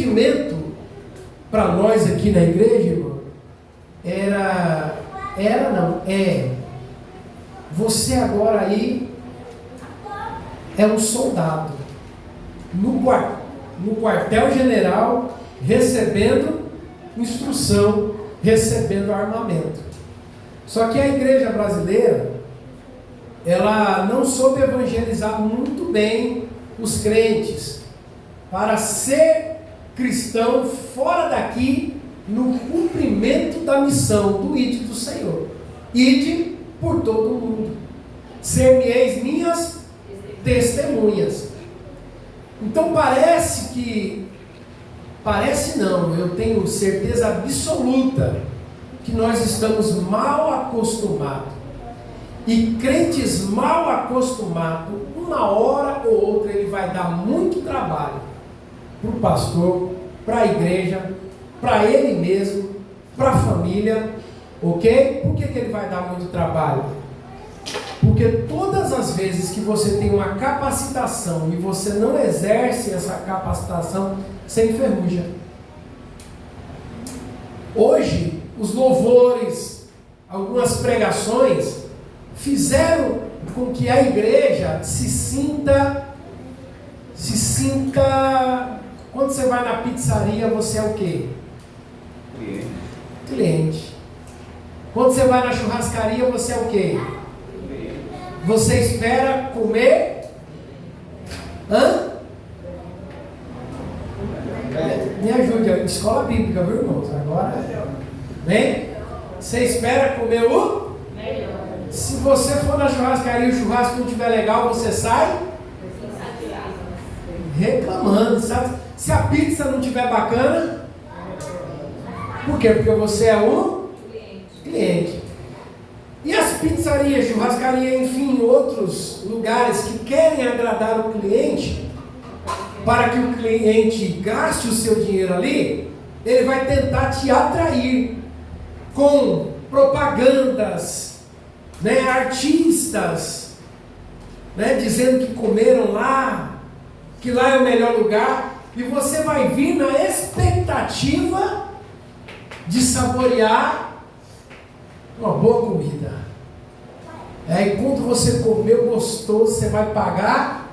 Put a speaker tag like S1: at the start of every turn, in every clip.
S1: entendimento para nós aqui na igreja, irmão, você agora aí é um soldado no quartel-general, recebendo instrução, recebendo armamento. Só que a igreja brasileira, ela não soube evangelizar muito bem os crentes para ser cristão fora daqui, no cumprimento da missão do ide do Senhor. Ide por todo o mundo, ser-me-eis minhas testemunhas. Então parece não, eu tenho certeza absoluta que nós estamos mal acostumados. E crentes mal acostumados, uma hora ou outra ele vai dar muito trabalho para o pastor, para a igreja, para ele mesmo, para a família, ok? Por que ele vai dar muito trabalho? Porque todas as vezes que você tem uma capacitação e você não exerce essa capacitação, você enferruja. Hoje, os louvores, algumas pregações, fizeram com que a igreja se sinta, quando você vai na pizzaria, você é o quê? Cliente. Quando você vai na churrascaria, você é o quê? Você espera comer? Me ajude, escola bíblica, viu, irmãos? Agora, bem? Você espera comer o? Se você for na churrascaria e o churrasco não estiver legal, você sai reclamando, sabe? Se a pizza não estiver bacana, por quê? Porque você é um cliente. E as pizzarias, churrascaria, enfim, outros lugares que querem agradar o cliente, para que o cliente gaste o seu dinheiro ali, ele vai tentar te atrair com propagandas, artistas, dizendo que comeram lá, que lá é o melhor lugar, e você vai vir na expectativa de saborear uma boa comida. Aí quando você comeu gostoso, você vai pagar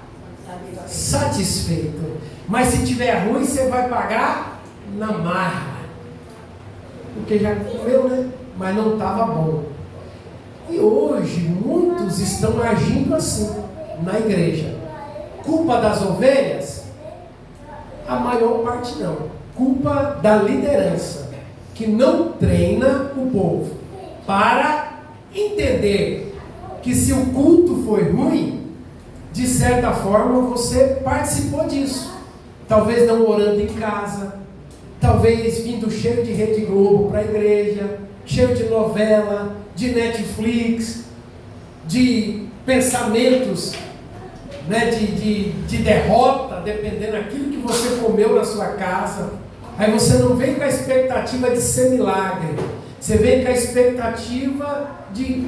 S1: satisfeito. Mas se tiver ruim, você vai pagar na marra. Porque já comeu, mas não estava bom. E hoje muitos estão agindo assim na igreja. Culpa das ovelhas? A maior parte não. Culpa da liderança, que não treina o povo para entender que se o culto foi ruim, de certa forma você participou disso. Talvez não orando em casa, talvez vindo cheio de Rede Globo para a igreja, cheio de novela, de Netflix, de pensamentos, de derrota, dependendo daquilo que você comeu na sua casa. Aí você não vem com a expectativa de ser milagre, você vem com a expectativa de,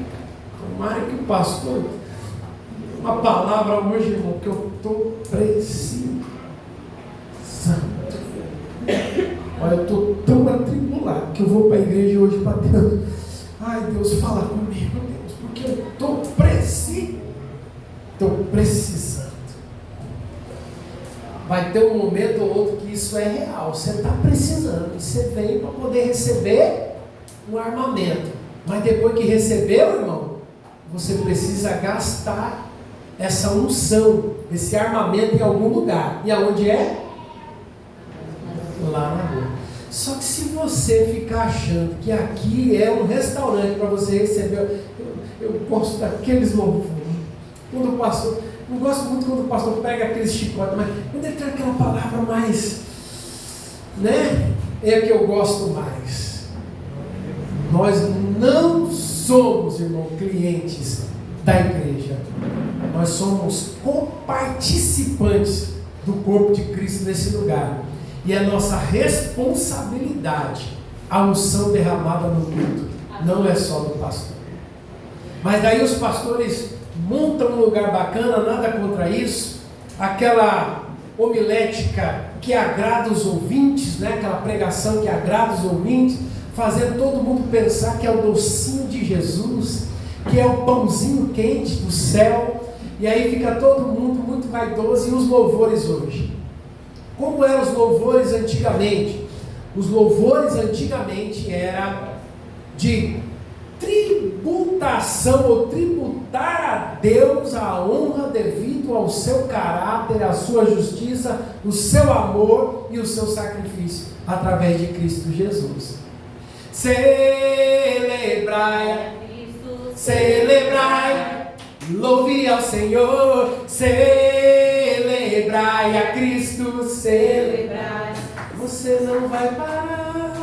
S1: tomara que o pastor, uma palavra hoje, irmão, que eu estou precisando. Olha, eu estou tão atribulado que eu vou para a igreja hoje para Deus. Ai, Deus, fala comigo, Deus, porque eu estou precisando. Vai ter um momento ou outro que isso é real. Você está precisando. Você vem para poder receber um armamento. Mas depois que recebeu, irmão, você precisa gastar essa unção, esse armamento em algum lugar. E aonde é? Lá na rua. Só que se você ficar achando que aqui é um restaurante para você receber, eu gosto daqueles louvores. Quando o pastor, não gosto muito quando o pastor pega aqueles chicotes, mas quando ele tem aquela palavra mais, é que eu gosto mais. Nós não somos, irmão, clientes da igreja. Nós somos coparticipantes do corpo de Cristo nesse lugar. E é nossa responsabilidade a unção derramada no culto. Não é só do pastor. Mas daí os pastores montam um lugar bacana, nada contra isso. Aquela homilética que agrada os ouvintes, né? Aquela pregação que agrada os ouvintes, fazendo todo mundo pensar que é o docinho de Jesus, que é o pãozinho quente do céu, e aí fica todo mundo muito vaidoso. E os louvores hoje? Como eram os louvores antigamente? Os louvores antigamente eram de tributação, ou tributar a Deus a honra devido ao seu caráter, à sua justiça, o seu amor e o seu sacrifício através de Cristo Jesus. Celebrai, celebrai, louve ao Senhor, celebrai a Cristo, celebrai. Você não vai parar,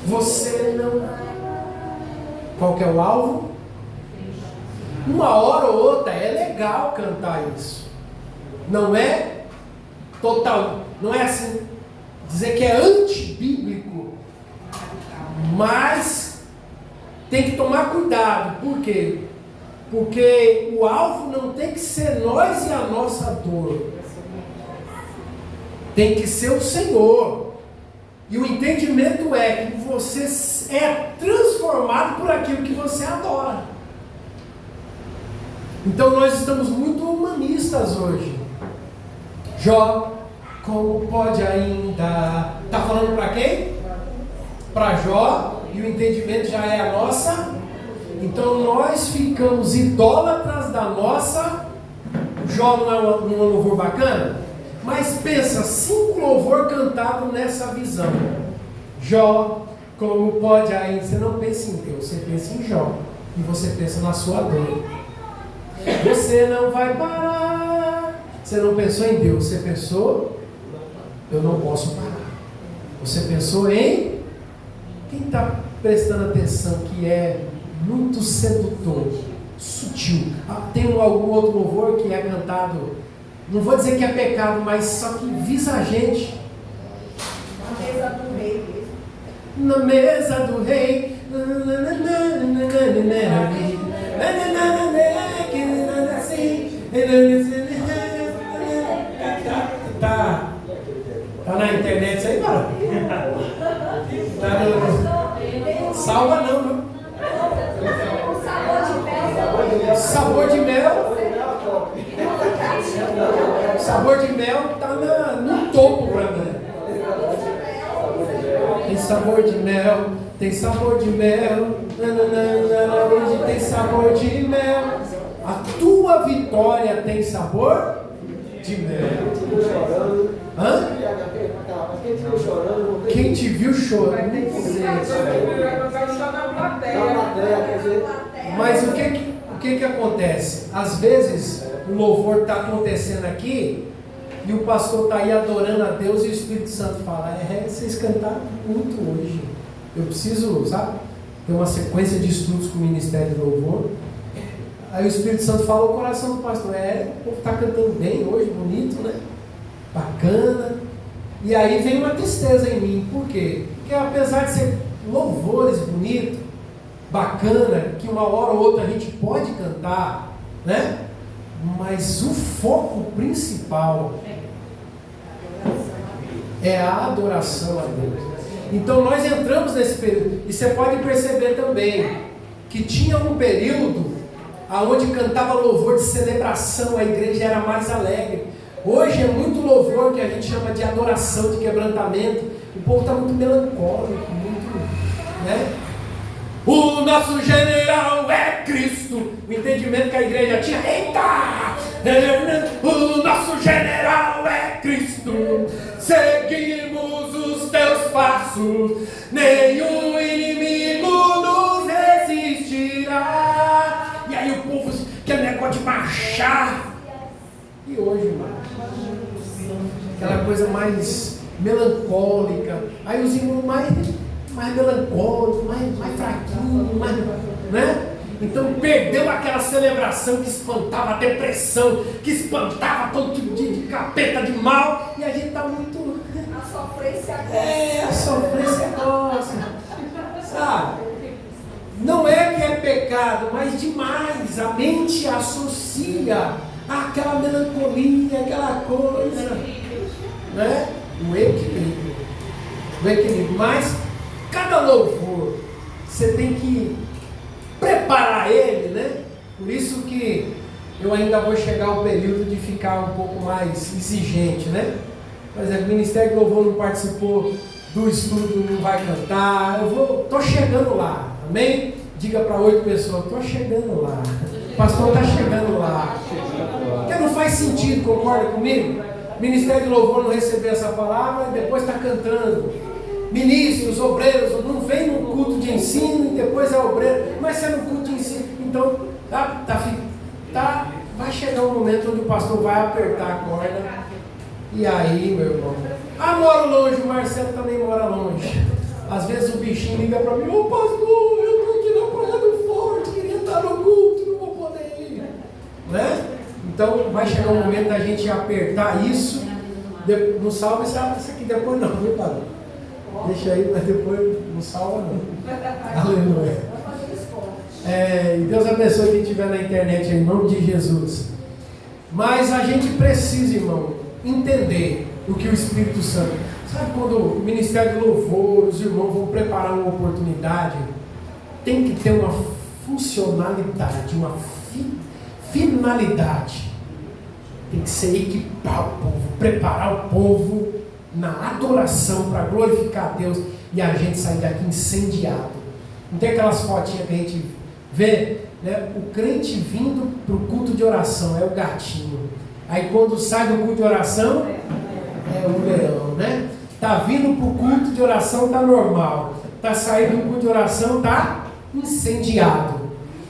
S1: você não vai. Qual que é o alvo? Uma hora ou outra é legal cantar isso. Não é total, não é assim, dizer que é antibíblico, mas tem que tomar cuidado. Por quê? Porque o alvo não tem que ser nós e a nossa dor, tem que ser o Senhor. E o entendimento é que você é transformado por aquilo que você adora. Então nós estamos muito humanistas hoje. Jó, como pode ainda? Está falando para quem? Para Jó, e o entendimento já é a nossa. Então nós ficamos idólatras da nossa. Jó não é um louvor bacana? Mas pensa, 5 louvor cantado nessa visão. Jó, como pode ainda? Você não pensa em Deus, você pensa em Jó. E você pensa na sua dor. Você não vai parar. Você não pensou em Deus, você pensou, eu não posso parar. Você pensou em... Quem está prestando atenção que é muito sedutor, sutil. Tem algum outro louvor que é cantado... Não vou dizer que é pecado, mas só que visa a gente.
S2: Na mesa do rei.
S1: Na mesa do rei. Tá na internet isso aí, cara? Tá no... Salva não, viu? Sabor de mel. Sabor de mel está no topo para mim. Tem sabor de mel, tem sabor de mel. Hoje tem sabor de mel. A tua vitória tem sabor de mel. Hã? Quem te viu chorando? Mas o que acontece? Às vezes o louvor está acontecendo aqui e o pastor está aí adorando a Deus e o Espírito Santo fala: vocês cantaram muito hoje, eu preciso, sabe, ter uma sequência de estudos com o Ministério do Louvor. Aí o Espírito Santo fala ao coração do pastor: o povo está cantando bem hoje, bonito, né? Bacana. E aí vem uma tristeza em mim. Por quê? Porque apesar de ser louvores bonitos, bacana, que uma hora ou outra a gente pode cantar, né? Mas o foco principal é a adoração a Deus. Então nós entramos nesse período, e você pode perceber também que tinha um período onde cantava louvor de celebração, a igreja era mais alegre. Hoje é muito louvor que a gente chama de adoração, de quebrantamento. O povo está muito melancólico, muito, né? O nosso general é Cristo. O entendimento que a igreja tinha: eita! O nosso general é Cristo. Seguimos os teus passos, nenhum inimigo nos resistirá. E aí o povo quer negócio de marchar. E hoje, irmão, aquela coisa mais melancólica. Aí os irmãos mais melancólicos, mais fraquinhos, né? Então perdeu aquela celebração que espantava a depressão, que espantava todo tipo de capeta, de mal, e a gente está muito...
S2: A sofrência gosta.
S1: A sofrência gosta, sabe? Não é que é pecado, mas demais, a mente associa àquela melancolia, aquela coisa, né? O equilíbrio. O equilíbrio. Mas cada louvor, você tem que preparar ele, né? Por isso que eu ainda vou chegar ao período de ficar um pouco mais exigente, né? Por exemplo, o Ministério de Louvor não participou do estudo, não vai cantar. Estou chegando lá, amém? Diga para 8 pessoas, estou chegando lá. O pastor está chegando lá. Porque não faz sentido, concorda comigo? Ministério de Louvor não recebeu essa palavra e depois está cantando. Ministros, obreiros, não vem no culto de ensino e depois é obreiro, mas é no culto de ensino. Então, vai chegar um momento onde o pastor vai apertar a corda. E aí, meu irmão? Moro longe, o Marcelo também mora longe. Às vezes o bichinho liga para mim: ô pastor, eu estou aqui na Praia do Forte, queria estar no culto, não vou poder ir. Né? Então, vai chegar um momento da gente apertar isso. Não salva isso aqui depois, não, viu, padre? Deixa aí, mas depois não salva, não. Aleluia. E Deus abençoe quem estiver na internet em nome de Jesus. Mas a gente precisa, irmão, entender o que o Espírito Santo. Sabe quando o Ministério de Louvor, os irmãos vão preparar uma oportunidade, tem que ter uma funcionalidade, uma finalidade. Tem que ser equipar o povo, preparar o povo na adoração para glorificar a Deus e a gente sair daqui incendiado. Não tem aquelas fotinhas que a gente vê, né? O crente vindo para o culto de oração é o gatinho. Aí quando sai do culto de oração é o leão, né? Tá vindo para o culto de oração, tá normal. Tá saindo do culto de oração, tá incendiado.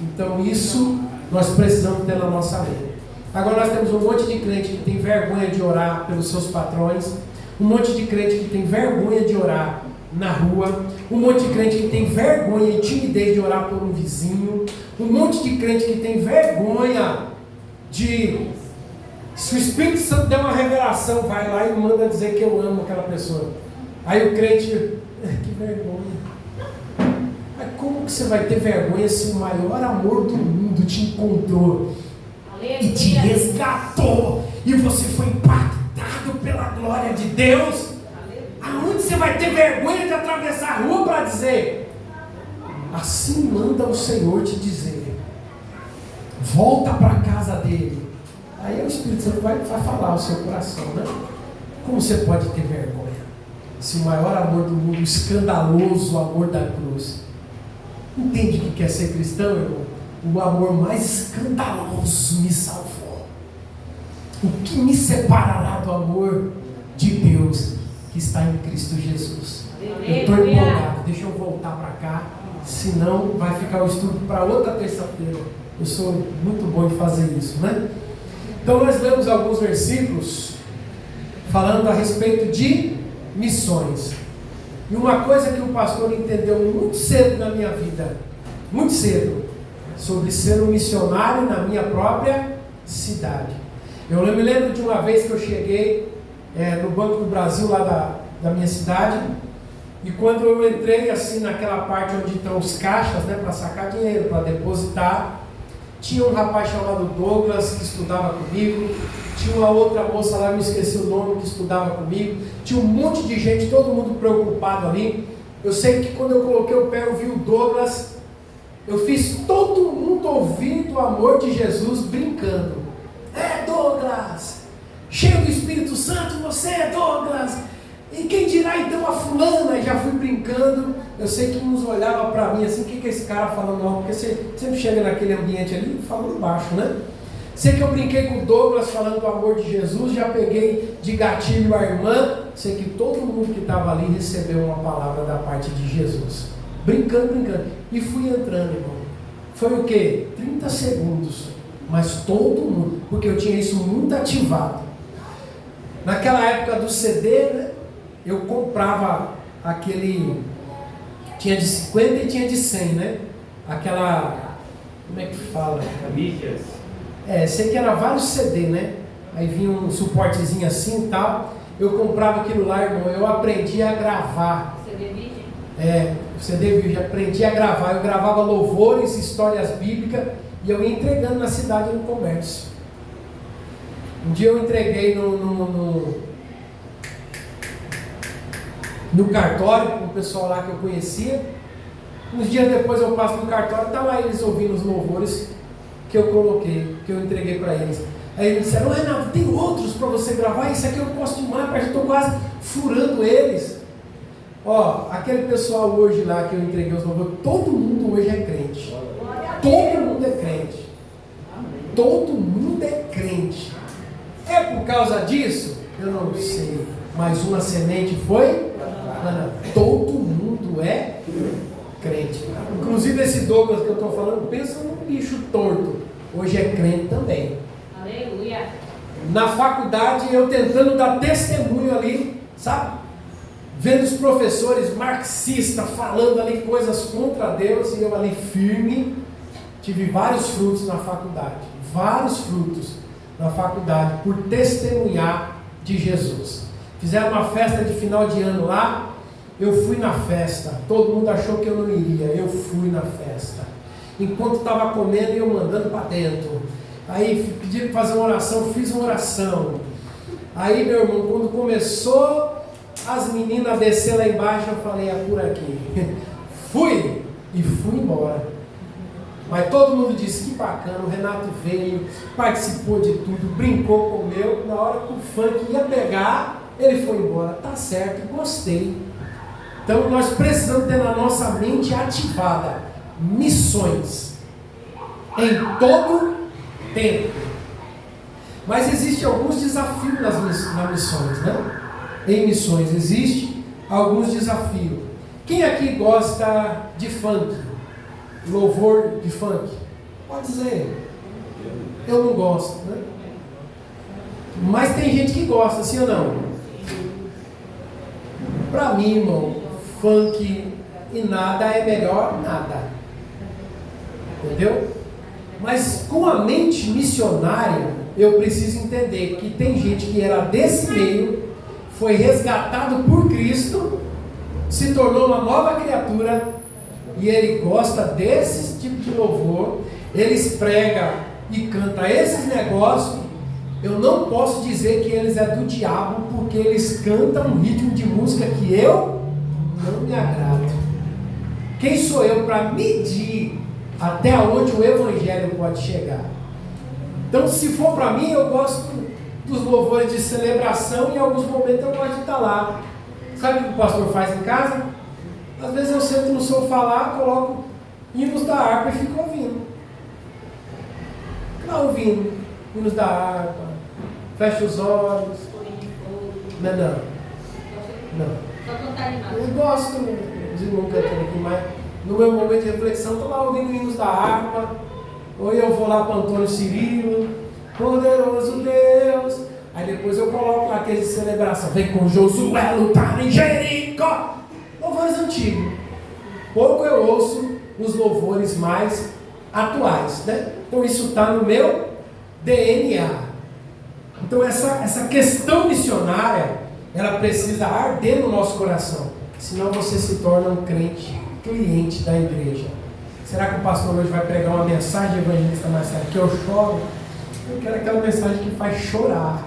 S1: Então isso nós precisamos ter na nossa vida. Agora nós temos um monte de crente que tem vergonha de orar pelos seus patrões, um monte de crente que tem vergonha de orar na rua, um monte de crente que tem vergonha e timidez de orar por um vizinho, um monte de crente que tem vergonha de... Se o Espírito Santo der uma revelação, vai lá e manda dizer que eu amo aquela pessoa. Aí o crente, que vergonha. Mas como que você vai ter vergonha se o maior amor do mundo te encontrou e te resgatou e você foi impactado pela glória de Deus? Aonde você vai ter vergonha de atravessar a rua para dizer: assim manda o Senhor te dizer, volta para a casa dele? Aí o Espírito Santo vai falar ao seu coração, né? Como você pode ter vergonha se o maior amor do mundo, o escandaloso amor da cruz, entende o que é ser cristão, irmão? O amor mais escandaloso me salvou. O que me separará do amor de Deus que está em Cristo Jesus? Eu estou empolgado, deixa eu voltar para cá, senão vai ficar o estudo para outra terça-feira. Eu sou muito bom em fazer isso, né? Então nós lemos alguns versículos falando a respeito de missões. E uma coisa que o pastor entendeu muito cedo na minha vida, muito cedo, sobre ser um missionário na minha própria cidade. Eu me lembro de uma vez que eu cheguei no Banco do Brasil, lá da minha cidade, e quando eu entrei assim naquela parte onde estão os caixas, né, para sacar dinheiro, para depositar, tinha um rapaz chamado Douglas que estudava comigo, tinha uma outra moça lá, me esqueci o nome, que estudava comigo, tinha um monte de gente, todo mundo preocupado ali. Eu sei que quando eu coloquei o pé, eu vi o Douglas, eu fiz todo mundo ouvir do amor de Jesus brincando. Douglas, cheio do Espírito Santo, você é Douglas, e quem dirá então a fulana? E já fui brincando. Eu sei que uns olhavam para mim assim: o que é esse cara falando alto? Porque você sempre chega naquele ambiente ali falando baixo, né? Sei que eu brinquei com o Douglas falando do amor de Jesus, já peguei de gatilho a irmã. Sei que todo mundo que estava ali recebeu uma palavra da parte de Jesus. Brincando. E fui entrando, irmão. Foi o quê? 30 segundos. Mas todo mundo, porque eu tinha isso muito ativado. Naquela época do CD, né? Eu comprava aquele... Tinha de 50 e tinha de 100, né? Aquela... Como é que fala?
S3: Mídias.
S1: Sei que era vários CD, né? Aí vinha um suportezinho assim e tal. Eu comprava aquilo lá, irmão. Eu aprendi a gravar.
S2: CD vídeo?
S1: CD vídeo. Aprendi a gravar. Eu gravava louvores, histórias bíblicas. E eu ia entregando na cidade no comércio. Um dia eu entreguei no cartório, com o pessoal lá que eu conhecia. Uns dias depois eu passo no cartório, tá lá eles ouvindo os louvores que eu coloquei, que eu entreguei para eles. Aí eles disseram: Renato, tem outros para você gravar? Isso aqui eu gosto demais, porque eu estou quase furando eles. Ó, aquele pessoal hoje lá que eu entreguei os louvores, todo mundo hoje é crente. Todo mundo é crente. Todo mundo é crente. É por causa disso? Eu não sei. Mas uma semente foi? Todo mundo é crente. Inclusive esse Douglas que eu estou falando, pensa num bicho torto. Hoje é crente também.
S3: Aleluia.
S1: Na faculdade eu tentando dar testemunho ali, sabe? Vendo os professores marxistas falando ali coisas contra Deus e eu ali firme. Tive vários frutos na faculdade. Vários frutos na faculdade por testemunhar de Jesus. Fizeram uma festa de final de ano lá. Eu fui na festa. Todo mundo achou que eu não iria. Eu fui na festa. Enquanto estava comendo, eu mandando para dentro. Aí pediram para fazer uma oração, fiz uma oração. Aí, meu irmão, quando começou as meninas descer lá embaixo, eu falei: é por aqui. Fui e fui embora. Mas todo mundo disse: que bacana, o Renato veio, participou de tudo, brincou com o meu. Na hora que o funk ia pegar, ele foi embora. Tá certo, gostei. Então nós precisamos ter na nossa mente ativada missões em todo tempo. Mas existem alguns desafios nas missões, né? Em missões existem alguns desafios. Quem aqui gosta de funk? Louvor de funk? Pode dizer. Eu não gosto, né? Mas tem gente que gosta, sim ou não? Para mim, irmão, funk e nada é melhor nada. Entendeu? Mas com a mente missionária, eu preciso entender que tem gente que era desse meio, foi resgatado por Cristo, se tornou uma nova criatura, e ele gosta desse tipo de louvor, eles pregam e cantam esses negócios. Eu não posso dizer que eles é do diabo, porque eles cantam um ritmo de música que eu não me agrado. Quem sou eu para medir até onde o evangelho pode chegar? Então, se for para mim, eu gosto dos louvores de celebração, e em alguns momentos eu gosto de estar lá. Sabe o que o pastor faz em casa? Às vezes eu sento no sofá lá, coloco hinos da harpa e fico ouvindo. Lá ouvindo hinos da harpa, fecha os olhos. Não. Eu gosto, os irmãos cantando aqui, mas no meu momento de reflexão, estou lá ouvindo hinos da harpa, ou eu vou lá para Antônio Cirilo, poderoso Deus. Aí depois eu coloco lá aquele de celebração, vem com Josué lutar em Jericó. Louvores antigos. Pouco eu ouço os louvores mais atuais, né? Então isso está no meu DNA. Então essa questão missionária, ela precisa arder no nosso coração. Senão você se torna um crente, cliente da igreja. Será que o pastor hoje vai pregar uma mensagem evangelista mais tarde? Que eu choro? Eu quero aquela mensagem que faz chorar.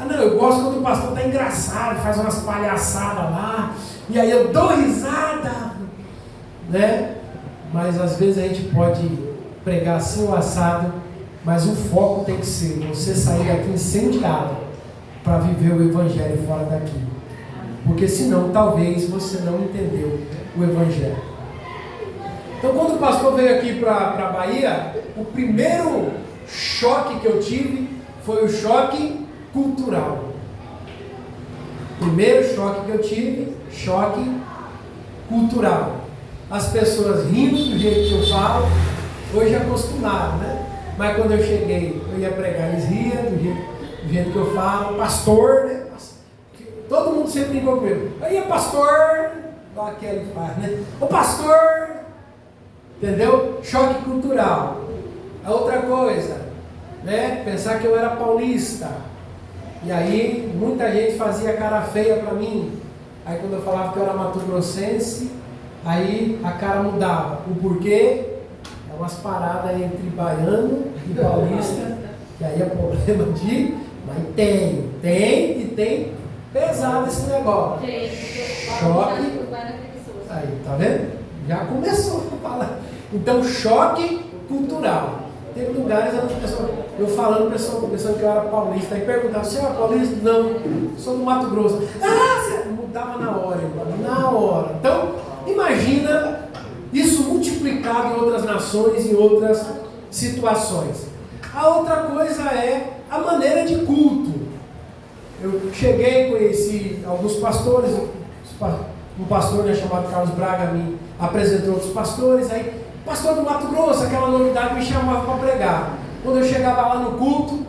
S1: Ah não, eu gosto quando o pastor está engraçado, faz umas palhaçadas lá, e aí eu dou risada, né? Mas às vezes a gente pode pregar assim o assado, mas o foco tem que ser você sair daqui incendiado para viver o evangelho fora daqui. Porque senão talvez você não entendeu o evangelho. Então quando o pastor veio aqui para a Bahia, o primeiro choque que eu tive foi o choque cultural. Primeiro choque que eu tive, choque cultural. As pessoas rindo do jeito que eu falo, hoje acostumaram, né? Mas quando eu cheguei, eu ia pregar, eles riam do jeito que eu falo, pastor, né? Todo mundo sempre brincou comigo. Aí, pastor, igual aquele faz, né? O pastor, entendeu? Choque cultural. A outra coisa, né? Pensar que eu era paulista. E aí, muita gente fazia cara feia para mim. Aí, quando eu falava que eu era mato-grossense, aí a cara mudava. O porquê? É umas paradas entre baiano e paulista. E aí é problema de... Mas tem Pesado esse negócio. Choque. Aí, tá vendo? Já começou a falar. Então, choque cultural. Tem lugares eu falando, pensando que eu era paulista, aí perguntava, você é paulista? Não, sou do Mato Grosso. Ah, você mudava na hora, na hora. Então, imagina isso multiplicado em outras nações, em outras situações. A outra coisa é a maneira de culto. Eu cheguei, conheci alguns pastores, um pastor, né, chamado Carlos Braga me apresentou outros pastores, aí pastor do Mato Grosso, aquela novidade, me chamava para pregar. Quando eu chegava lá no culto,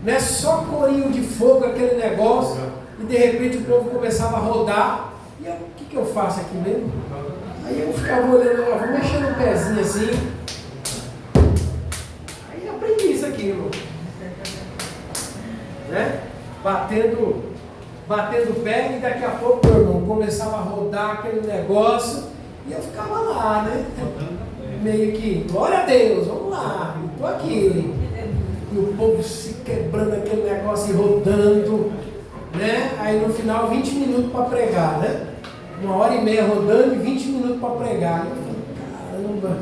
S1: né, só corinho de fogo, aquele negócio, e de repente o povo começava a rodar, e eu, o que eu faço aqui mesmo? Aí eu ficava olhando, vou mexer no pezinho assim, aí eu aprendi isso aqui, irmão. Né? Batendo o pé, e daqui a pouco, meu irmão, começava a rodar aquele negócio, e eu ficava lá, né? Meio que, glória a Deus, vamos lá, estou aqui. E o povo se quebrando aquele negócio e rodando, né? Aí no final, 20 minutos para pregar, né? 1h30 rodando e 20 minutos para pregar. Eu falei, caramba,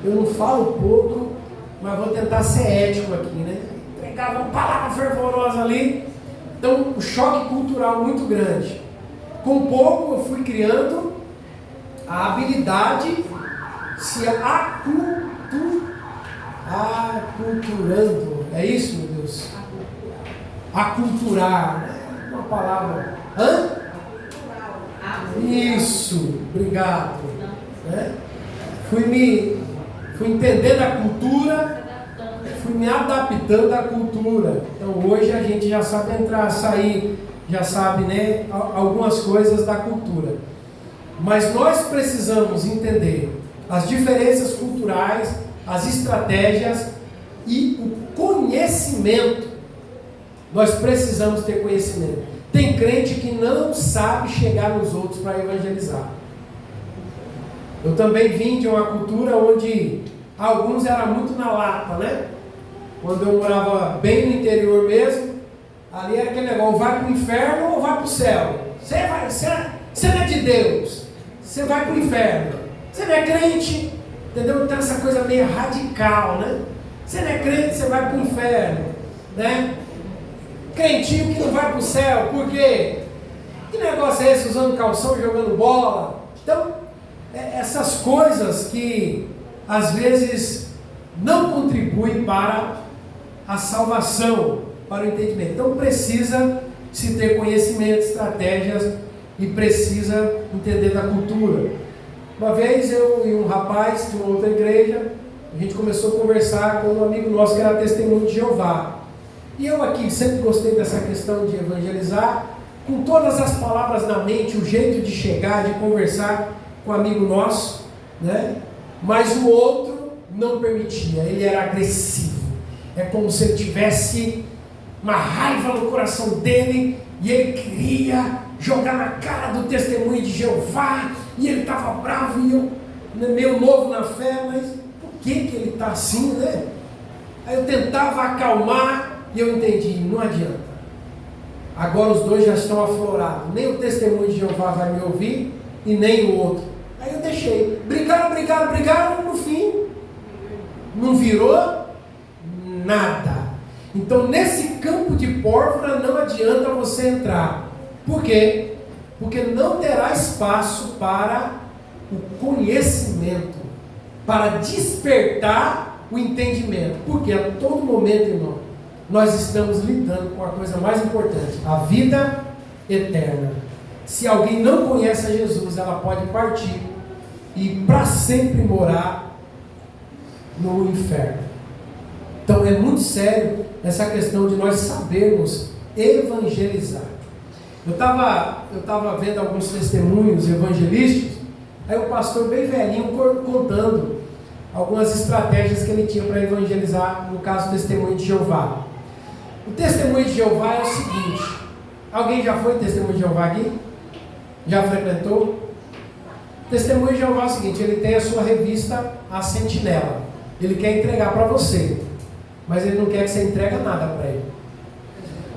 S1: eu não falo pouco, mas vou tentar ser ético aqui, né? Pregava uma palavra fervorosa ali. Então, um choque cultural muito grande. Com pouco eu fui criando a habilidade se aculturando. É isso, meu Deus? Aculturar. Uma palavra. Hã? Isso, obrigado. Né? Fui entendendo a cultura, fui me adaptando à cultura. Então hoje a gente já sabe entrar, sair, já sabe, né, algumas coisas da cultura. Mas nós precisamos entender as diferenças culturais, as estratégias e o conhecimento. Nós precisamos ter conhecimento. Tem crente que não sabe chegar nos outros para evangelizar. Eu também vim de uma cultura onde alguns eram muito na lata, né? Quando eu morava bem no interior mesmo, ali era aquele negócio, vai para o inferno ou vai para o céu? Você não é de Deus, você vai para o inferno. Você não é crente, entendeu? Então essa coisa meio radical, né? Você não é crente, você vai para o inferno, né? Crentinho que não vai para o céu, por quê? Que negócio é esse, usando calção, jogando bola? Então, essas coisas que às vezes não contribuem para a salvação, para o entendimento. Então precisa se ter conhecimento, estratégias e precisa entender da cultura. Uma vez eu e um rapaz de uma outra igreja, a gente começou a conversar com um amigo nosso que era testemunho de Jeová. E eu aqui sempre gostei dessa questão de evangelizar, com todas as palavras na mente, o jeito de chegar, de conversar com um amigo nosso, né? Mas o outro não permitia, ele era agressivo. É como se ele tivesse uma raiva no coração dele e ele queria jogar na cara do testemunho de Jeová, e ele estava bravo, e eu, meio novo na fé, mas por que ele está assim, né? Aí eu tentava acalmar e eu entendi, não adianta. Agora os dois já estão aflorados, nem o testemunho de Jeová vai me ouvir e nem o outro. Aí eu deixei, brigaram, no fim não virou nada. Então nesse campo de pólvora não adianta você entrar. Por quê? Porque não terá espaço para o conhecimento, para despertar o entendimento. Porque a todo momento, irmão, nós estamos lidando com a coisa mais importante, a vida eterna. Se alguém não conhece a Jesus, ela pode partir e para sempre morar no inferno. Então é muito sério essa questão de nós sabermos evangelizar. Eu estava vendo alguns testemunhos evangelísticos, aí o pastor bem velhinho contando algumas estratégias que ele tinha para evangelizar, no caso do testemunho de Jeová. O testemunho de Jeová é o seguinte: alguém já foi testemunho de Jeová aqui? Já frequentou? O testemunho de Jeová é o seguinte: ele tem a sua revista, a Sentinela. Ele quer entregar para você, mas ele não quer que você entregue nada para ele.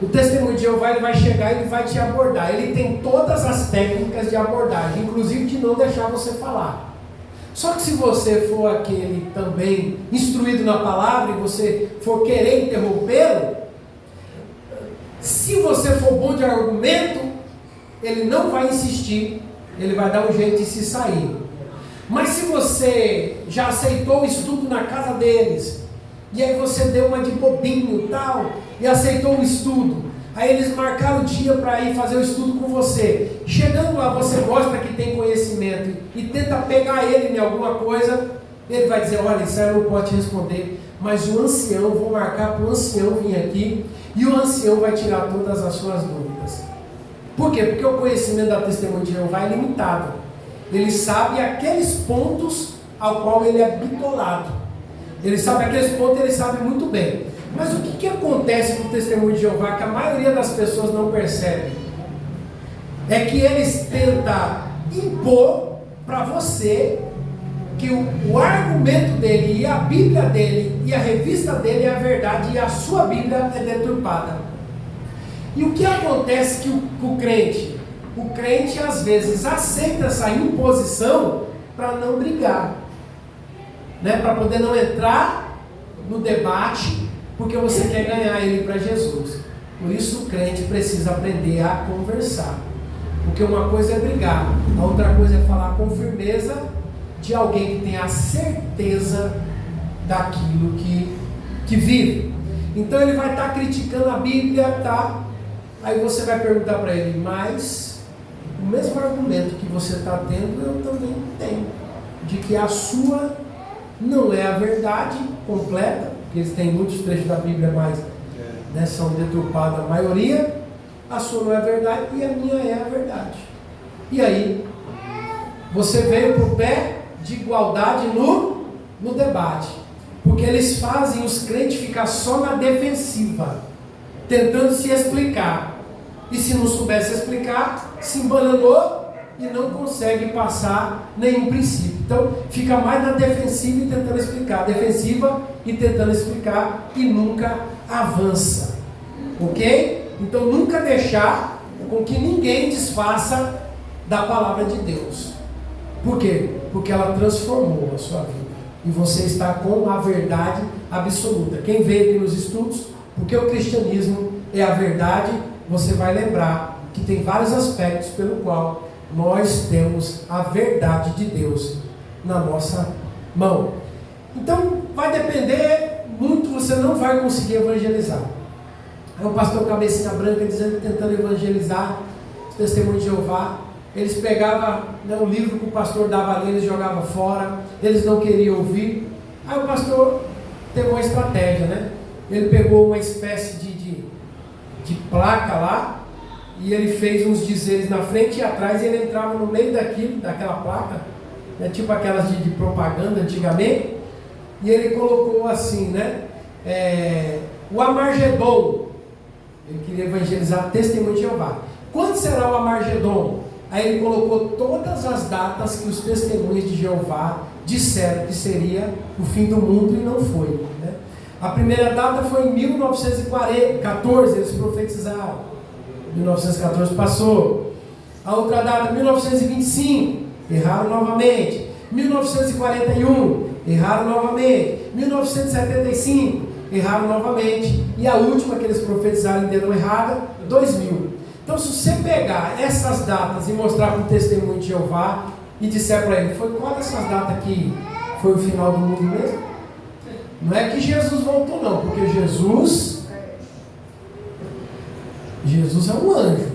S1: O testemunho de Jeová, ele vai chegar e ele vai te abordar. Ele tem todas as técnicas de abordagem, inclusive de não deixar você falar. Só que se você for aquele também instruído na palavra e você for querer interrompê-lo, se você for bom de argumento, ele não vai insistir, ele vai dar um jeito de se sair. Mas se você já aceitou o estudo na casa deles, e aí você deu uma de bobinho e tal, e aceitou o estudo, aí eles marcaram o dia para ir fazer o estudo com você, chegando lá você mostra que tem conhecimento, e tenta pegar ele em alguma coisa, ele vai dizer, olha, isso aí eu não posso te responder, mas o ancião, vou marcar para o ancião vir aqui, e o ancião vai tirar todas as suas dúvidas. Por quê? Porque o conhecimento da testemunha de Jeová é limitado. Ele sabe aqueles pontos ao qual ele é bitolado. Ele sabe aqueles pontos, ele sabe muito bem. Mas o que acontece com o testemunho de Jeová que a maioria das pessoas não percebe? É que eles tentam impor para você que o argumento dele, e a Bíblia dele, e a revista dele é a verdade, e a sua Bíblia é deturpada. E o que acontece que o crente às vezes aceita essa imposição para não brigar, né? Para poder não entrar no debate, porque você quer ganhar ele para Jesus. Por isso o crente precisa aprender a conversar, porque uma coisa é brigar, a outra coisa é falar com firmeza de alguém que tem a certeza daquilo que vive. Então ele vai estar criticando a Bíblia, tá? Aí você vai perguntar para ele, mas o mesmo argumento que você está tendo, eu também tenho, de que a sua não é a verdade completa, porque eles têm muitos trechos da Bíblia, mas né, são deturpados a maioria, a sua não é a verdade e a minha é a verdade. E aí, você veio para o pé de igualdade no debate, porque eles fazem os crentes ficar só na defensiva, tentando se explicar, e se não soubesse explicar, se embananou e não consegue passar nenhum princípio. Então fica mais na defensiva e tentando explicar, defensiva e tentando explicar, e nunca avança, ok? Então nunca deixar com que ninguém desfaça da palavra de Deus. Por quê? Porque ela transformou a sua vida, e você está com a verdade absoluta. Quem veio aqui nos estudos, porque o cristianismo é a verdade, você vai lembrar que tem vários aspectos pelo qual nós temos a verdade de Deus na nossa mão. Então vai depender muito, você não vai conseguir evangelizar. Aí o pastor Cabecinha Branca dizendo, tentando evangelizar os testemunhos de Jeová, eles pegavam, né, o livro que o pastor dava ali, eles jogavam fora, eles não queriam ouvir. Aí o pastor teve uma estratégia, né? Ele pegou uma espécie de placa lá, e ele fez uns dizeres na frente e atrás, e ele entrava no meio daquela placa, né, tipo aquelas de propaganda antigamente, e ele colocou assim, né? O Amargedon, ele queria evangelizar testemunho de Jeová. Quando será o Amargedon? Aí ele colocou todas as datas que os testemunhos de Jeová disseram que seria o fim do mundo, e não foi, né? A primeira data foi em 1914, eles profetizaram. 1914 passou. A outra data, 1925, erraram novamente. 1941, erraram novamente. 1975, erraram novamente. E a última que eles profetizaram e deram errada, 2000. Então, se você pegar essas datas e mostrar para o testemunho de Jeová e disser para ele, foi qual dessas datas que foi o final do mundo mesmo? Não é que Jesus voltou não, porque Jesus é um anjo,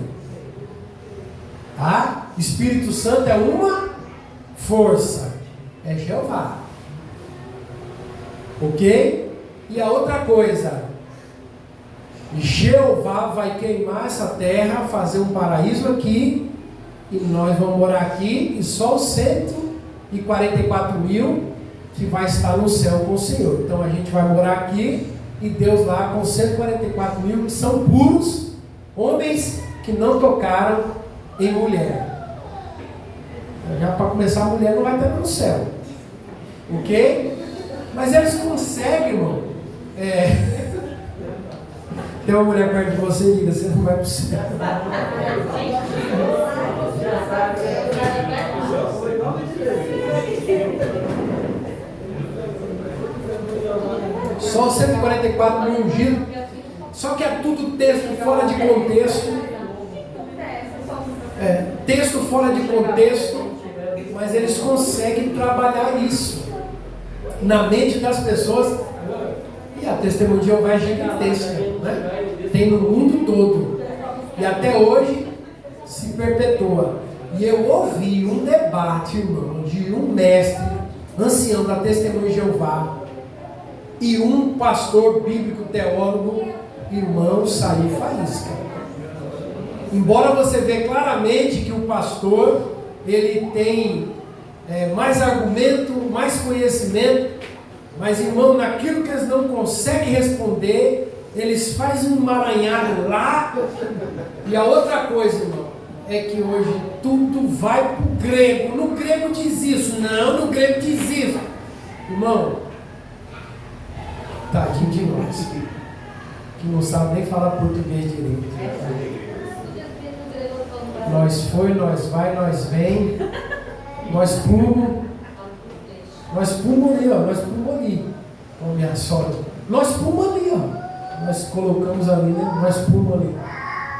S1: tá? Espírito Santo é uma força, é Jeová, ok? E a outra coisa, Jeová vai queimar essa terra, fazer um paraíso aqui, e nós vamos morar aqui, e só os 144 mil que vai estar no céu com o Senhor. Então a gente vai morar aqui, e Deus lá com 144 mil que são puros, homens que não tocaram em mulher. Já para começar, a mulher não vai estar no céu, ok? Mas eles conseguem, irmão, Tem uma mulher perto de você e diga, você não vai para o céu. Só 144 mil ungidos. Só que é tudo texto fora de contexto. Texto fora de contexto. Mas eles conseguem trabalhar isso na mente das pessoas. E a Testemunha de Jeová é gigantesca, né? Tem no mundo todo. E até hoje se perpetua. E eu ouvi um debate, irmão, de um mestre, ancião da Testemunha de Jeová, e um pastor bíblico teólogo, irmão, saiu faísca. Embora você veja claramente que o pastor, ele tem mais argumento, mais conhecimento, mas, irmão, naquilo que eles não conseguem responder, eles fazem um emaranhado lá. E a outra coisa, irmão, é que hoje tudo vai para o grego. No grego diz isso. Não, no grego diz isso. Irmão, tadinho de nós, que não sabe nem falar português direito. Nós foi, nós vai, nós vem, nós pumo. Nós pulamos ali, ó. Nós pulamos ali. Ó, minha sogra. Nós pulamos ali, ó. Nós colocamos ali, né? Nós pulamos ali.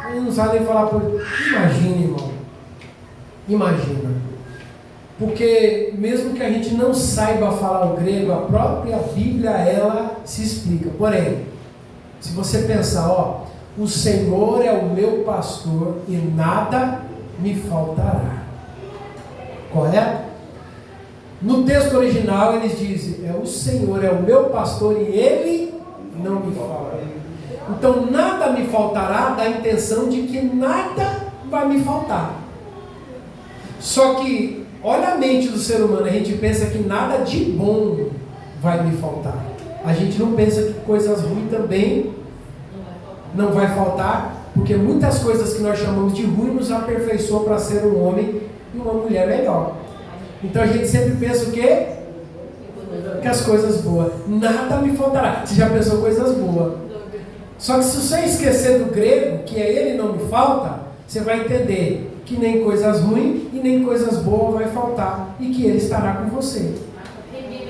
S1: Ele não sabe nem falar por. Imagina, irmão. Imagina. Porque mesmo que a gente não saiba falar o grego, a própria Bíblia, ela se explica. Porém, se você pensar, ó, o Senhor é o meu pastor e nada me faltará. Correto? No texto original eles dizem, o Senhor é o meu pastor e Ele não me falta. Então nada me faltará, dá a intenção de que nada vai me faltar. Só que, olha a mente do ser humano, a gente pensa que nada de bom vai me faltar. A gente não pensa que coisas ruins também não vai faltar, porque muitas coisas que nós chamamos de ruim nos aperfeiçoam para ser um homem e uma mulher melhor. Então a gente sempre pensa o quê? Que as coisas boas. Nada me faltará. Você já pensou coisas boas. Só que se você esquecer do grego, que é ele não me falta, você vai entender que nem coisas ruins e nem coisas boas vai faltar. E que ele estará com você.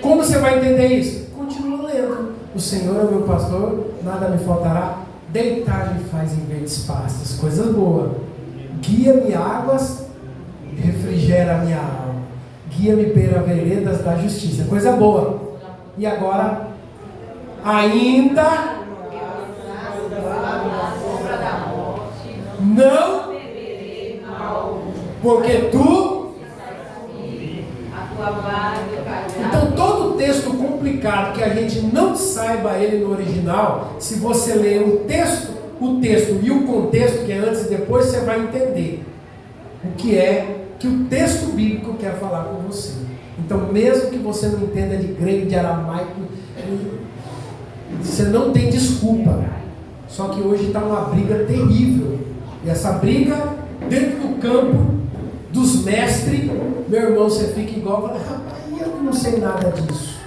S1: Como você vai entender isso? Continua lendo. O Senhor é o meu pastor, nada me faltará. Deitar-me faz em verdes pastos. Coisas boas. Guia-me águas, refrigera a minha alma. Guia-me pelas veredas da justiça. Coisa boa. E agora, ainda não, porque tu. Então, todo texto complicado que a gente não saiba ele no original, se você ler o texto e o contexto, que é antes e depois, você vai entender o que é que o texto bíblico quer falar com você. Então, mesmo que você não entenda de grego, de aramaico, você não tem desculpa. Só que hoje está uma briga terrível. E essa briga, dentro do campo dos mestres, meu irmão, você fica igual, rapaz, eu não sei nada disso.